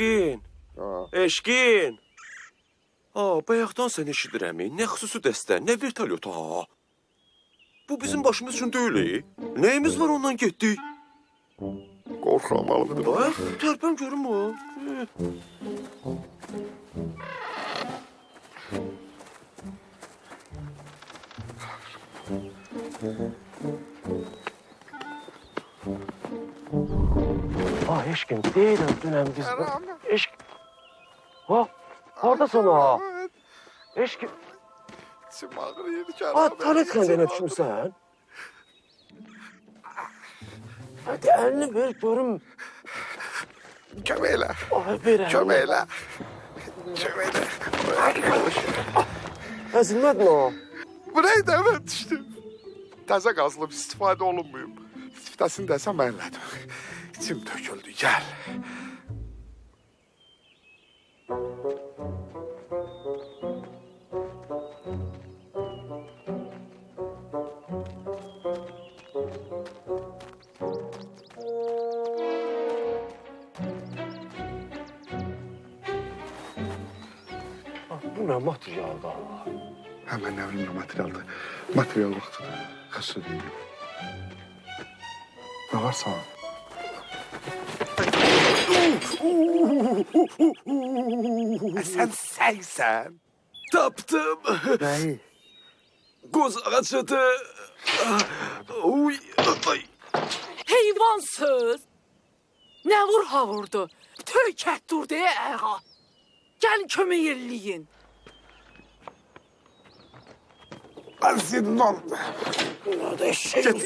Eşkin. Eşkin. Bayaqdan sən eşidirəm. Nə xüsusi dəstə, nə vertolyot ha. Bu bizim başımız üçün deyil. Nəyimiz var ondan getdik? Qorxuram alım. Tərpəm görüm o. Eşkin, deyirəm dünən biz... Eşkin... Haradasın ha? Eşkin... İçim ağrıyır ki. Talet xəndəyinə düşmüsən? Hadi əlini ver, görüm. Kömək elə. Ver əlini. Kömək elə. Kömək elə. Əzilmədin o. Bu neydi? Evet düşdüm. Təzə qazılıb istifadə olunmuyum. İstifadəsini desəm mən elədim. İçim töküldü, gel. Bu nə materialda? Hemen ne bileyim materialdı. Material vaxtıdır. Xəstə deyim. Ne var sana? Sen səysən. Tapdım. Nəyi? Qoz ağaçıdı. Uy, ay. Heyvansız. Nə vur ha vurdu? Tökət durdu ağa. Gəlin kömək eləyin. Arzindən.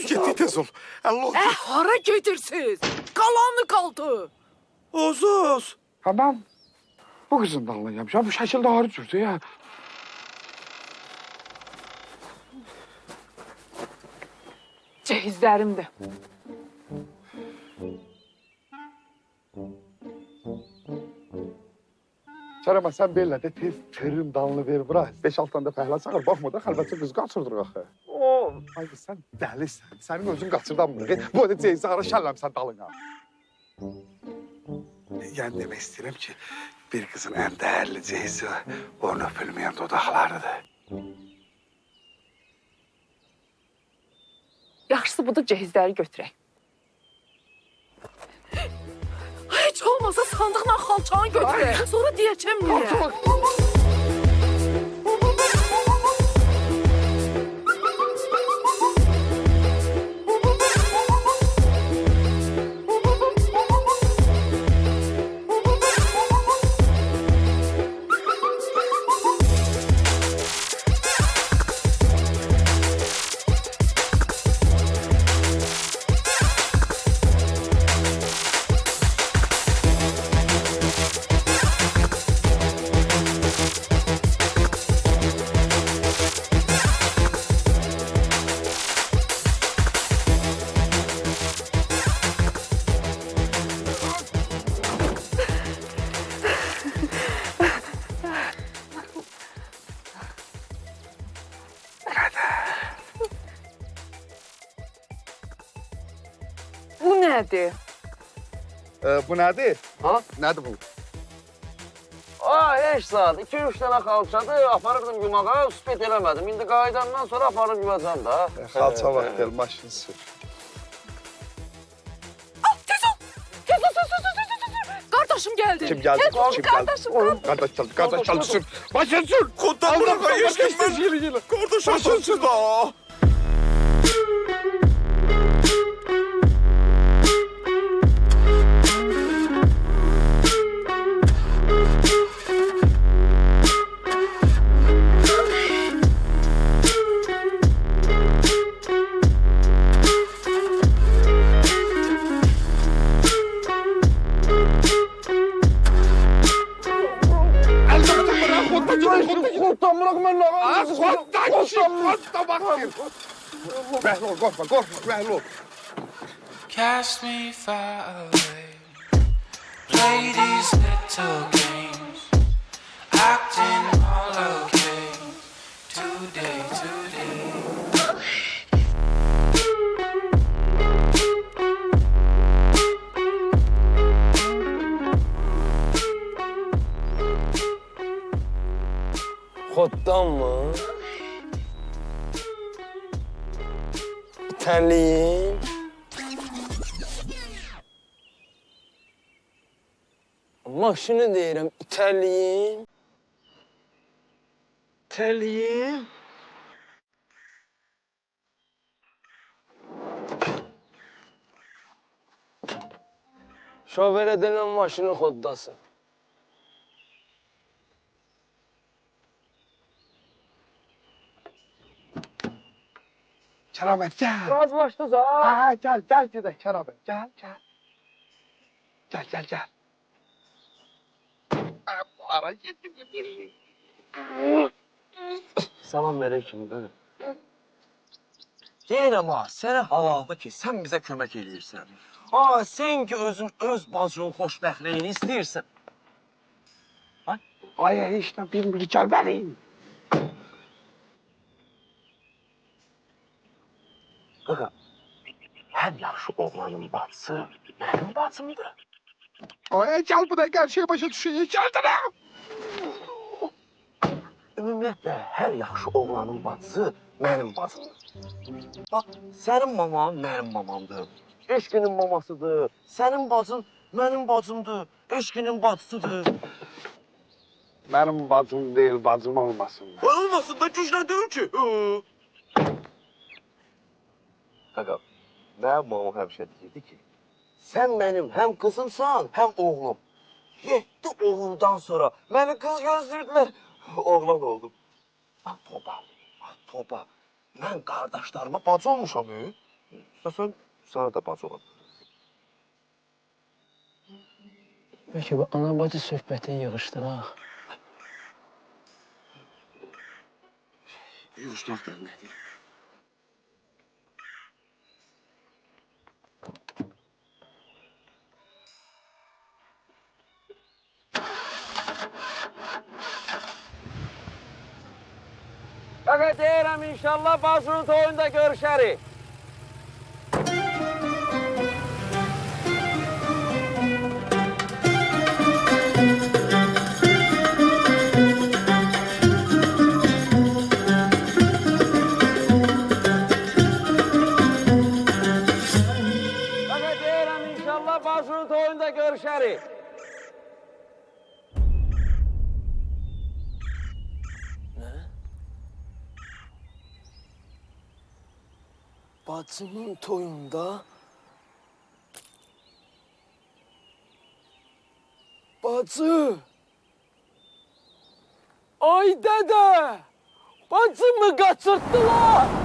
Getdi tez ol. Allah. Hara gedirsiz? Qalanı qaldı. Ozuz. Tamam. Bu kızın dalına yapacağım. Bu şekilde ağrı sürdü ya. Cehizlərimdir. Sarama sen belə də tez tırın dalını ver bura. 5-6 tane də fəhlə çağır. Baxma da xəlvətçi qız qaçırdırıq axı. Ay sen dəlisən. Sənin özün qaçırdamırıq. Bu da ceyzi ara şəlləmsən dalına. Yani demək istəyirəm ki, bir kızın en değerli ceyzi onun öpülmeyen dodaqlarıdır. Yaxşısı budur cehizləri götürək. Heç olmasa sandıqla xalçanı götürək. Sonra deyəcəm niyə. Bu nədir? Bu nədir? Ha? Nədir bu? Heç saat. 2-3 dənə xalçadır. Aparırdım yumağa, üspet eləmədim. İndi qayıdandan sonra aparıb yumacam da. Xalça vaxt gel, maşın sür. Tez ol! Tez ol! Qardaşım gəldi. Kim geldi? Tez ol, Kim geldi? qardaşım. Kardeş geldi, sür. Maşın sür. Koddan bırak eşkin ben. Yürü. Kardeş açılsın da. Koddan bırak ben lan. Koddan bak. Behlul, korkma, Behlul. Cast me far away. Play these little games. Acting all okay. Today. Xoddan mı? İtəliyim. Maşını deyirəm, itəliyim. İtəliyim. Şoförə denən maşını xoddasın. Keramet gel. Razılaşdınız ha? Ha gel gedək Keramet. Gel. Gel. Ara yedim. Salam verək kimi də. Deyirəm ha, sənə halaldır ki, sən bizə kömək eləyirsən. Ha, sən ki özün öz bacının xoşbəxtliyini istəyirsən. Ay heç nə bilmir gel benim. Qaqa, hər yaxşı oğlanın bacısı mənim bacımdır. Ay gel bu da gerçeği başa düşeyim. Gel de. Ümumiyyətlə, hər yaxşı oğlanın bacısı mənim bacımdır. Bax, sənin maman mənim mamamdır. Eşqinin mamasıdır. Sənin bacın mənim bacımdır. Eşqinin bacısıdır. Benim bacım değil bacım olmasın. Olmasın da güclə deyil ki. Qaqa, mənim mamam həmişə deyirdi ki, sən mənim həm qızımsan, həm oğlum. 7 oğuldan sonra məni qız gözləyirdilər, oğlan oldum. Toba. Mən qardaşlarıma bacı olmuşam, İstəsən, sana da bacı olam. Bəlkə bu ana-bacı söhbəti yığışdıraq. Yığışdıraq da nədir? Qaqa deyirəm inşallah bacının toyunda görüşərik. Qaqa deyirəm inşallah bacının toyunda görüşərik. Bacımın toyunda... Bacı! Ay dədə! Bacımı qaçırtdılar!